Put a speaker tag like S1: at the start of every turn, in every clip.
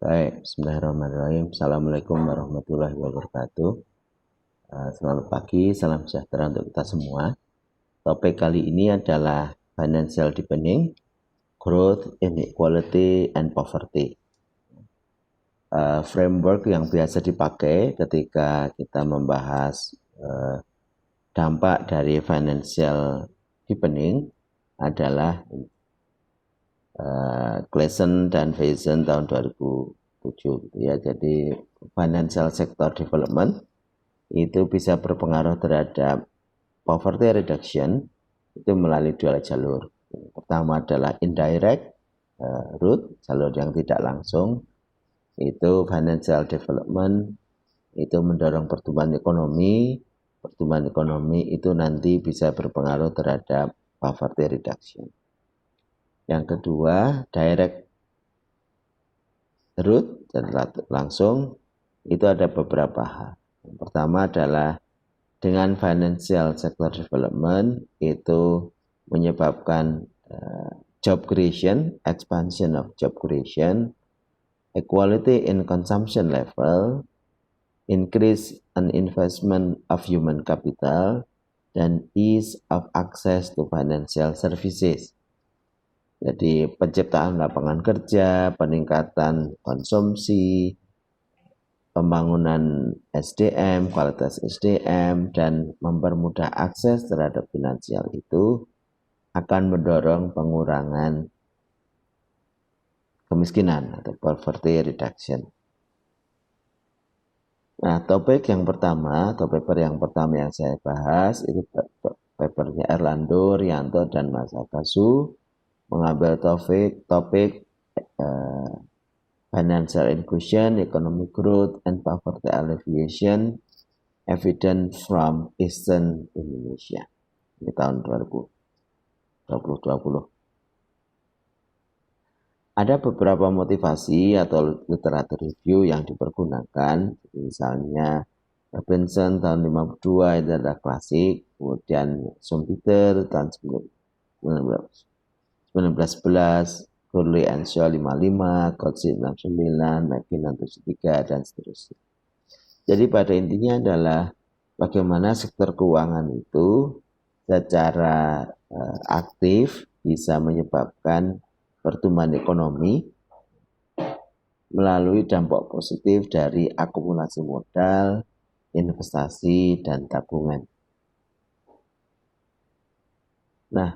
S1: Baik, bismillahirrahmanirrahim. Assalamualaikum warahmatullahi wabarakatuh. Selamat pagi, salam sejahtera untuk kita semua. Topik kali ini adalah financial deepening, growth, inequality, and poverty. Framework yang biasa dipakai ketika kita membahas dampak dari financial deepening adalah Clason dan Faison tahun 2007 gitu ya. Jadi financial sector development itu bisa berpengaruh terhadap poverty reduction itu melalui dua jalur. Pertama adalah indirect route, jalur yang tidak langsung. Itu financial development itu mendorong pertumbuhan ekonomi. Pertumbuhan ekonomi itu nanti bisa berpengaruh terhadap poverty reduction. Yang kedua, direct route dan langsung itu ada beberapa hal. Yang pertama adalah dengan financial sector development itu menyebabkan job creation, expansion of job creation, equality in consumption level, increase in investment of human capital, dan ease of access to financial services. Jadi penciptaan lapangan kerja, peningkatan konsumsi, pembangunan SDM, kualitas SDM, dan mempermudah akses terhadap finansial itu akan mendorong pengurangan kemiskinan atau poverty reduction. Nah, topik yang pertama yang saya bahas itu papernya Erlando, Rianto, dan Mas Akasu mengambil topik financial inclusion, economic growth, and poverty alleviation evidence from Eastern Indonesia di tahun 2020. Ada beberapa motivasi atau literatur review yang dipergunakan, misalnya Robinson tahun 52 itu adalah klasik, kemudian Schumpeter tahun 1911, Gurley and Shaw 55, Coetzee 69, McKinnon 73, dan seterusnya. Jadi pada intinya adalah bagaimana sektor keuangan itu secara aktif bisa menyebabkan pertumbuhan ekonomi melalui dampak positif dari akumulasi modal, investasi, dan tabungan. Nah,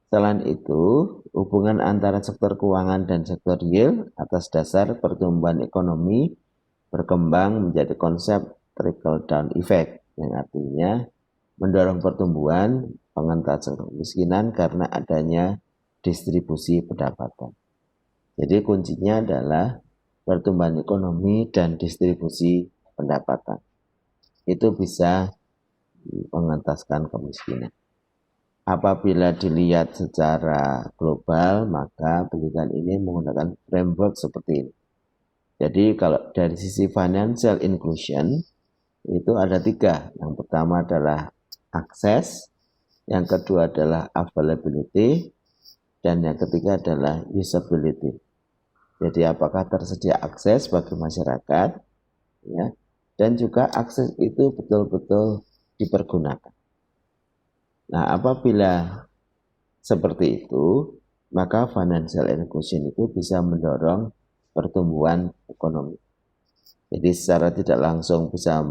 S1: selain itu, hubungan antara sektor keuangan dan sektor real atas dasar pertumbuhan ekonomi berkembang menjadi konsep trickle down effect, yang artinya mendorong pertumbuhan, pengentasan kemiskinan karena adanya distribusi pendapatan. Jadi kuncinya adalah pertumbuhan ekonomi dan distribusi pendapatan. Itu bisa mengentaskan kemiskinan. Apabila dilihat secara global, maka pendidikan ini menggunakan framework seperti ini. Jadi kalau dari sisi financial inclusion, itu ada 3. Yang pertama adalah akses, yang kedua adalah availability, dan yang ketiga adalah usability. Jadi apakah tersedia akses bagi masyarakat, ya, dan juga akses itu betul-betul dipergunakan. Nah, apabila seperti itu, maka financial inclusion itu bisa mendorong pertumbuhan ekonomi. Jadi secara tidak langsung bisa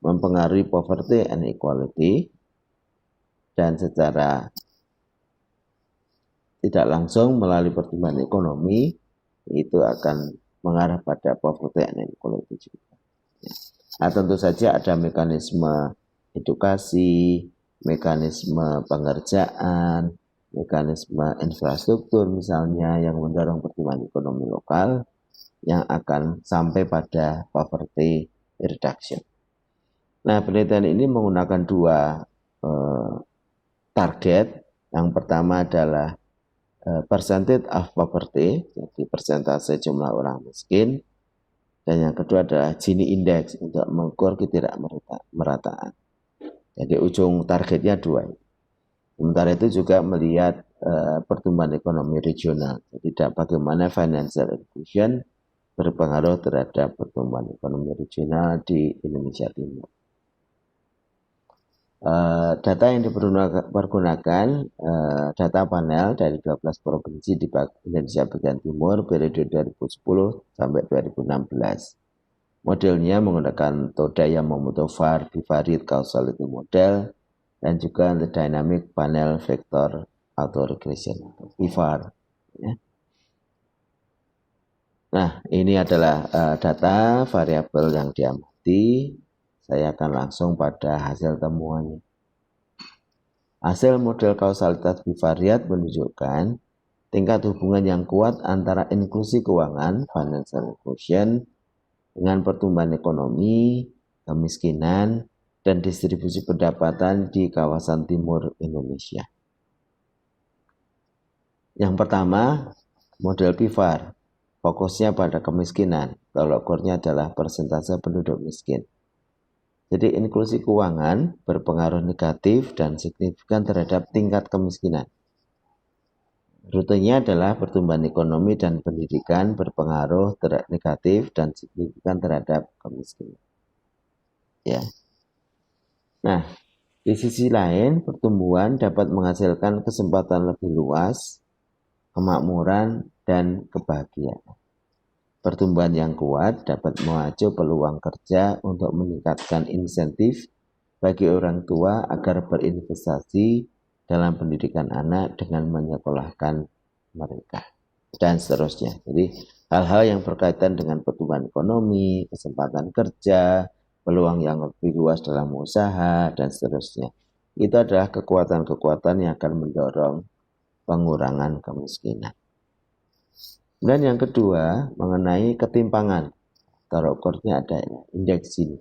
S1: mempengaruhi poverty and equality, dan secara tidak langsung melalui pertumbuhan ekonomi itu akan mengarah pada poverty and inequality juga. Nah, tentu saja ada mekanisme edukasi, mekanisme pengerjaan, mekanisme infrastruktur misalnya yang mendorong pertumbuhan ekonomi lokal yang akan sampai pada poverty reduction. Nah, penelitian ini menggunakan 2 target. Yang pertama adalah percentage of poverty, jadi persentase jumlah orang miskin, dan yang kedua adalah Gini Index untuk mengukur ketidakmerataan. Jadi ujung targetnya 2. Sementara itu juga melihat pertumbuhan ekonomi regional. Jadi bagaimana financial inclusion berpengaruh terhadap pertumbuhan ekonomi regional di Indonesia Timur. Data yang dipergunakan data panel dari 12 provinsi di Indonesia bagian timur periode 2010 sampai 2016. Modelnya menggunakan Toda Yamamoto VAR Bivariate Causality Model dan juga The Dynamic Panel Vector Autoregression atau BIVAR. Ya. Nah, ini adalah data variabel yang diamati. Saya akan langsung pada hasil temuannya. Hasil model kausalitas bivariat menunjukkan tingkat hubungan yang kuat antara inklusi keuangan, financial inclusion, dengan pertumbuhan ekonomi, kemiskinan, dan distribusi pendapatan di kawasan timur Indonesia. Yang pertama, model BIVAR, fokusnya pada kemiskinan, tolak ukurnya adalah persentase penduduk miskin. Jadi inklusi keuangan berpengaruh negatif dan signifikan terhadap tingkat kemiskinan. Rutenya adalah pertumbuhan ekonomi dan pendidikan berpengaruh negatif dan signifikan terhadap kemiskinan. Ya. Nah, di sisi lain pertumbuhan dapat menghasilkan kesempatan lebih luas, kemakmuran, dan kebahagiaan. Pertumbuhan yang kuat dapat memacu peluang kerja untuk meningkatkan insentif bagi orang tua agar berinvestasi dalam pendidikan anak dengan menyekolahkan mereka, dan seterusnya. Jadi hal-hal yang berkaitan dengan pertumbuhan ekonomi, kesempatan kerja, peluang yang lebih luas dalam usaha, dan seterusnya. Itu adalah kekuatan-kekuatan yang akan mendorong pengurangan kemiskinan. Dan yang kedua, mengenai ketimpangan. Tolak ukurnya ada indeks ini.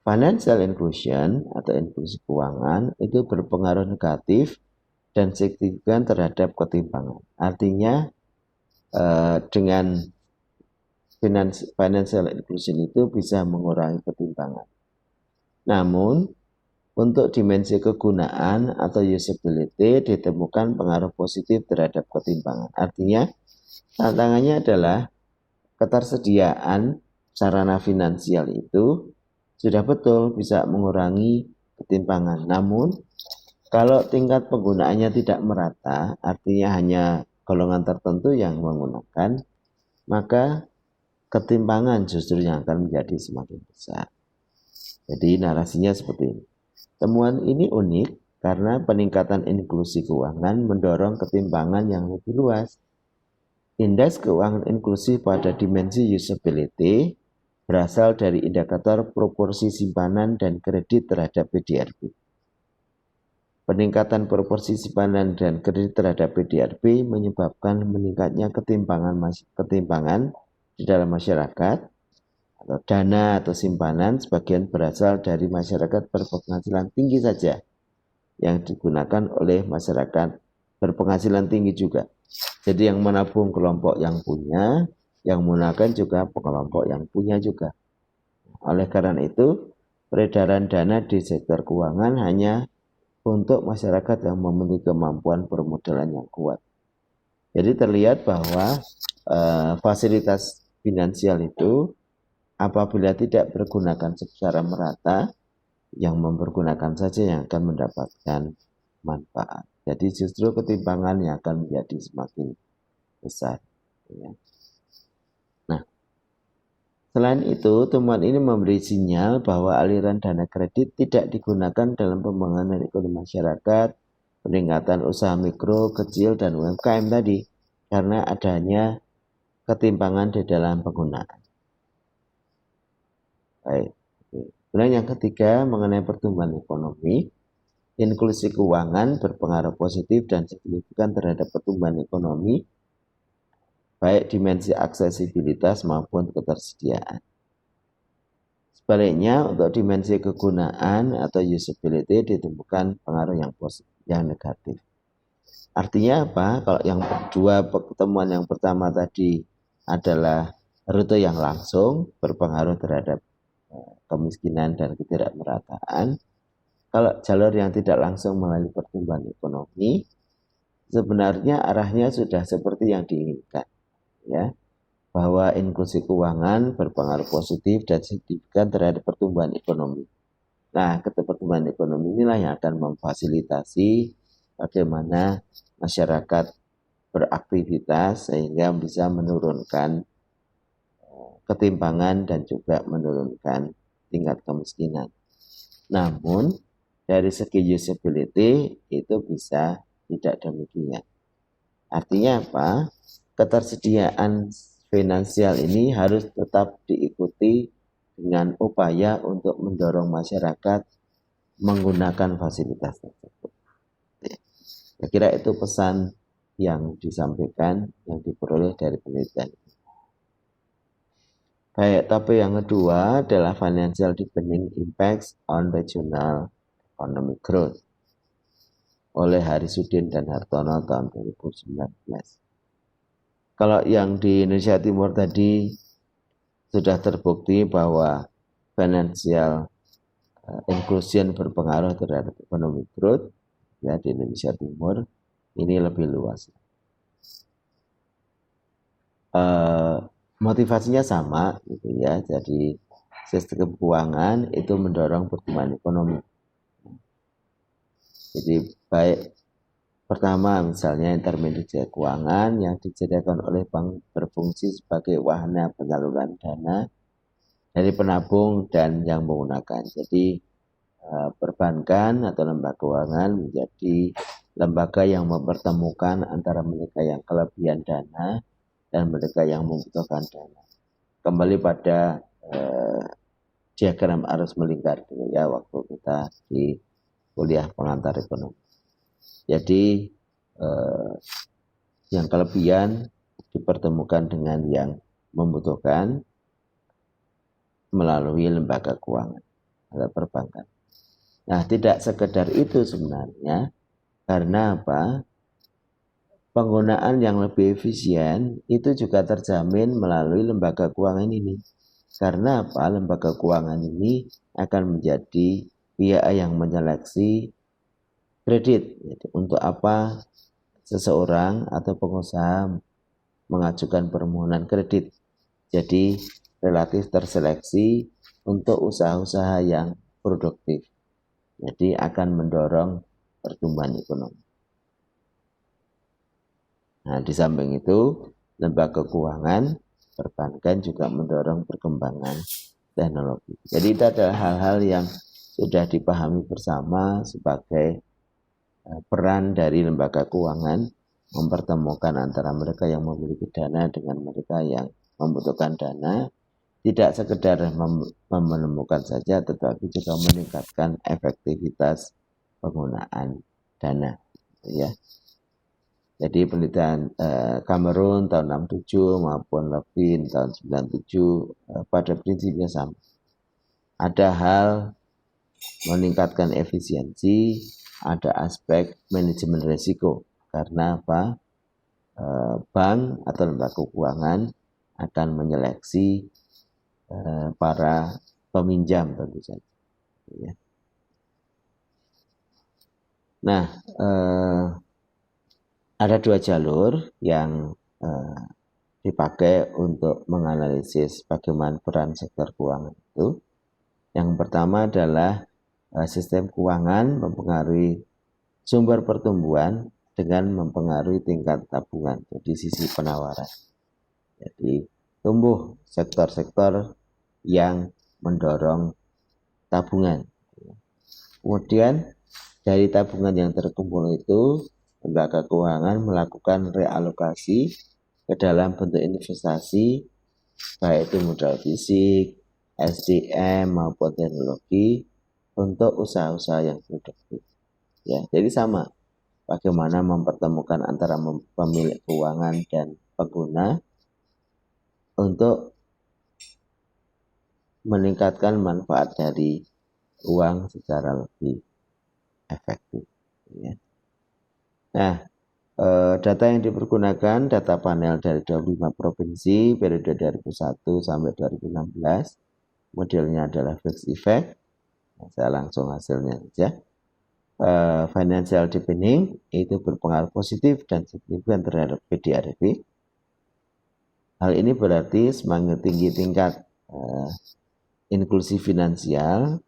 S1: Financial inclusion atau inklusi keuangan itu berpengaruh negatif dan signifikan terhadap ketimpangan. Artinya dengan financial inclusion itu bisa mengurangi ketimpangan. Namun, untuk dimensi kegunaan atau usability ditemukan pengaruh positif terhadap ketimpangan. Artinya, tantangannya adalah ketersediaan sarana finansial itu sudah betul bisa mengurangi ketimpangan. Namun, kalau tingkat penggunaannya tidak merata, artinya hanya golongan tertentu yang menggunakan, maka ketimpangan justru yang akan menjadi semakin besar. Jadi narasinya seperti ini. Temuan ini unik karena peningkatan inklusi keuangan mendorong ketimpangan yang lebih luas. Indeks keuangan inklusif pada dimensi usability berasal dari indikator proporsi simpanan dan kredit terhadap PDRB. Peningkatan proporsi simpanan dan kredit terhadap PDRB menyebabkan meningkatnya ketimpangan di dalam masyarakat. Atau dana atau simpanan sebagian berasal dari masyarakat berpenghasilan tinggi saja yang digunakan oleh masyarakat berpenghasilan tinggi juga. Jadi yang menabung kelompok yang punya, yang menggunakan juga kelompok yang punya juga. Oleh karena itu, peredaran dana di sektor keuangan hanya untuk masyarakat yang memiliki kemampuan permodalan yang kuat. Jadi terlihat bahwa fasilitas finansial itu apabila tidak bergunakan secara merata, yang mempergunakan saja yang akan mendapatkan manfaat. Jadi justru ketimpangan yang akan menjadi semakin besar. Nah, selain itu, temuan ini memberi sinyal bahwa aliran dana kredit tidak digunakan dalam pembangunan ekonomi masyarakat, peningkatan usaha mikro, kecil, dan UMKM tadi, karena adanya ketimpangan di dalam penggunaan. Baik. Kemudian yang ketiga mengenai pertumbuhan ekonomi, inklusi keuangan berpengaruh positif dan signifikan terhadap pertumbuhan ekonomi, baik dimensi aksesibilitas maupun ketersediaan. Sebaliknya, untuk dimensi kegunaan atau usability ditemukan pengaruh yang positif, yang negatif. Artinya apa? Kalau yang kedua pertemuan yang pertama tadi adalah rute yang langsung berpengaruh terhadap kemiskinan dan ketidakmerataan. Kalau jalur yang tidak langsung melalui pertumbuhan ekonomi, sebenarnya arahnya sudah seperti yang diinginkan, ya. bahwa inklusi keuangan berpengaruh positif dan signifikan terhadap pertumbuhan ekonomi. Nah, pertumbuhan ekonomi inilah yang akan memfasilitasi bagaimana masyarakat beraktivitas sehingga bisa menurunkan ketimpangan dan juga menurunkan tingkat kemiskinan. Namun, dari segi usability itu bisa tidak demikian. Artinya apa? Ketersediaan finansial ini harus tetap diikuti dengan upaya untuk mendorong masyarakat menggunakan fasilitas tersebut. Saya kira itu pesan yang disampaikan, yang diperoleh dari penelitian. Baik, tapi yang kedua adalah financial deepening impacts on regional economic growth oleh Harisudin dan Hartono tahun 2019. Kalau yang di Indonesia Timur tadi sudah terbukti bahwa financial inclusion berpengaruh terhadap economic growth, ya di Indonesia Timur ini lebih luas. Motivasinya sama, gitu ya. Jadi sistem keuangan itu mendorong pertumbuhan ekonomi. Jadi baik pertama misalnya intermediasi keuangan yang disediakan oleh bank berfungsi sebagai wahana penyaluran dana dari penabung dan yang menggunakan. Jadi perbankan atau lembaga keuangan menjadi lembaga yang mempertemukan antara mereka yang kelebihan dana dan mereka yang membutuhkan dana. Kembali pada diagram arus melingkar dulu ya waktu kita di kuliah pengantar ekonomi. Jadi yang kelebihan dipertemukan dengan yang membutuhkan melalui lembaga keuangan atau perbankan. Nah, tidak sekedar itu sebenarnya, karena apa? Penggunaan yang lebih efisien itu juga terjamin melalui lembaga keuangan ini. Karena apa? Lembaga keuangan ini akan menjadi pihak yang menyeleksi kredit. Jadi, untuk apa seseorang atau pengusaha mengajukan permohonan kredit. Jadi relatif terseleksi untuk usaha-usaha yang produktif. Jadi akan mendorong pertumbuhan ekonomi. Nah, di samping itu, lembaga keuangan perbankan juga mendorong perkembangan teknologi. Jadi itu adalah hal-hal yang sudah dipahami bersama sebagai peran dari lembaga keuangan mempertemukan antara mereka yang memiliki dana dengan mereka yang membutuhkan dana, tidak sekedar menemukan saja tetapi juga meningkatkan efektivitas penggunaan dana, ya. Jadi penelitian Kamerun tahun 67 maupun Levin tahun 97 pada prinsipnya sama. Ada hal meningkatkan efisiensi, ada aspek manajemen risiko. Karena apa? Bank atau lembaga keuangan akan menyeleksi para peminjam tentu saja. Ya. Nah, ada dua jalur yang dipakai untuk menganalisis bagaimana peran sektor keuangan itu. Yang pertama adalah sistem keuangan mempengaruhi sumber pertumbuhan dengan mempengaruhi tingkat tabungan, jadi sisi penawaran. Jadi tumbuh sektor-sektor yang mendorong tabungan. Kemudian dari tabungan yang terkumpul itu, lembaga keuangan melakukan realokasi ke dalam bentuk investasi, baik itu modal fisik, SDM maupun teknologi untuk usaha-usaha yang produktif. Ya, jadi sama. Bagaimana mempertemukan antara pemilik keuangan dan pengguna untuk meningkatkan manfaat dari uang secara lebih efektif. Ya. Nah, data yang dipergunakan data panel dari 25 provinsi periode 2001 sampai 2016. Modelnya adalah fixed effect. Nah, saya langsung hasilnya saja. Financial deepening itu berpengaruh positif dan signifikan terhadap PDRB. Hal ini berarti semakin tinggi tingkat inklusi finansial,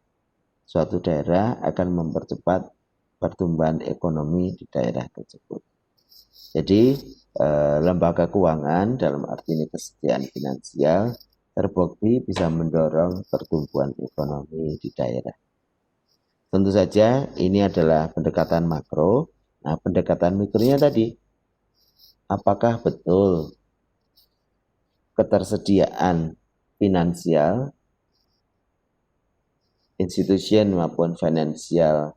S1: suatu daerah akan mempercepat pertumbuhan ekonomi di daerah tersebut. Jadi lembaga keuangan dalam arti ini kesediaan finansial terbukti bisa mendorong pertumbuhan ekonomi di daerah. Tentu saja ini adalah pendekatan makro. Nah, pendekatan mikronya tadi, apakah betul ketersediaan finansial, institution maupun finansial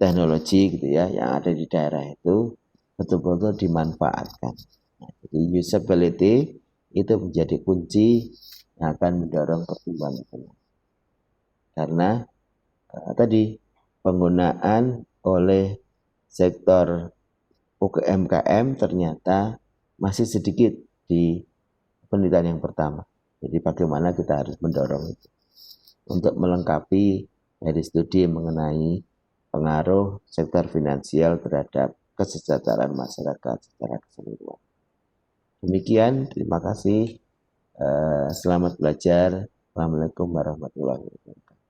S1: teknologi gitu ya yang ada di daerah itu betul-betul dimanfaatkan. Nah, jadi usability itu menjadi kunci yang akan mendorong pertumbuhan ekonomi. Karena tadi penggunaan oleh sektor UMKM ternyata masih sedikit di penelitian yang pertama. Jadi bagaimana kita harus mendorong itu untuk melengkapi dari studi mengenai pengaruh sektor finansial terhadap kesejahteraan masyarakat secara keseluruhan. Demikian, terima kasih. Selamat belajar. Assalamualaikum warahmatullahi wabarakatuh.